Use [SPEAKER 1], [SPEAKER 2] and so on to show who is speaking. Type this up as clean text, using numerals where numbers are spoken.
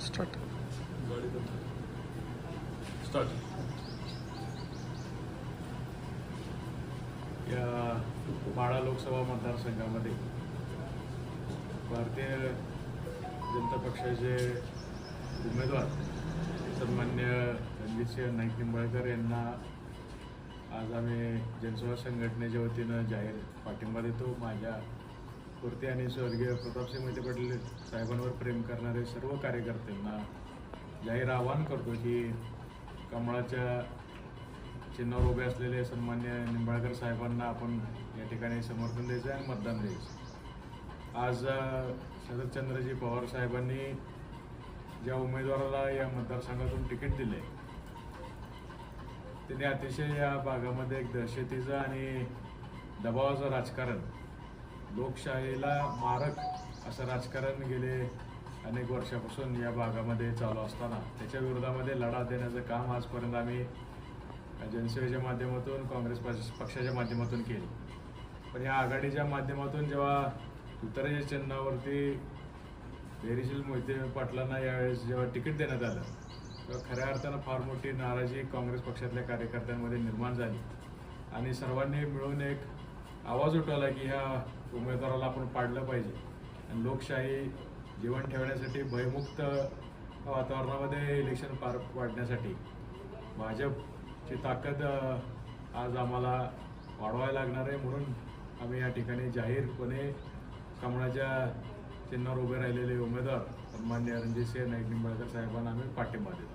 [SPEAKER 1] Start.
[SPEAKER 2] या माढा लोकसभा मतदारसंघामध्ये भारतीय जनता पक्षाचे उमेदवार सन्मान्य रणजितसिंह नाईक निंबाळकर यांना आज आम्ही जनसेवा संघटनेच्या वतीनं जाहीर पाठिंबा देतो. माझ्या पूर्ती आणि स्वर्गीय प्रतापसिंह मोहिते पाटील साहेबांवर प्रेम करणारे सर्व कार्यकर्त्यांना जाहीर आवाहन करतो की कमळाच्या चिन्हावर उभे असलेले सन्मान्य निंबाळकर साहेबांना आपण या ठिकाणी समर्थन द्यायचं आणि मतदान द्यायचं. आज शरदचंद्रजी पवार साहेबांनी ज्या उमेदवाराला या मतदारसंघातून तिकीट दिले त्यांनी अतिशय या भागामध्ये एक दहशतीचं आणि दबावाचं राजकारण, लोकशाहीला मारक असं राजकारण गेले अनेक वर्षापासून या भागामध्ये चालू असताना त्याच्या विरोधामध्ये लढा देण्याचं काम आजपर्यंत आम्ही जनसेवेच्या माध्यमातून, काँग्रेस पक्षाच्या माध्यमातून केले. पण या आघाडीच्या माध्यमातून जेव्हा तुतारीच्या चिन्हावरती धैर्यशील मोहिते पाटलांना यावेळेस जेव्हा तिकीट देण्यात आलं तेव्हा खऱ्या अर्थानं फार मोठी नाराजी काँग्रेस पक्षातल्या कार्यकर्त्यांमध्ये निर्माण झाली आणि सर्वांनी मिळून एक आवाज उठवला की ह्या उमेदवाराला आपण पाडलं पाहिजे आणि लोकशाही जीवन ठेवण्यासाठी, भयमुक्त वातावरणामध्ये इलेक्शन पार पाडण्यासाठी भाजपची ताकद आज आम्हाला वाढवायला लागणार आहे. म्हणून आम्ही या ठिकाणी जाहीरपणे कमळाच्या चिन्हावर उभे राहिलेले उमेदवार सन्मान्य रणजितसिंह नाईक निंबाळकर साहेबांना आम्ही पाठिंबा देतो.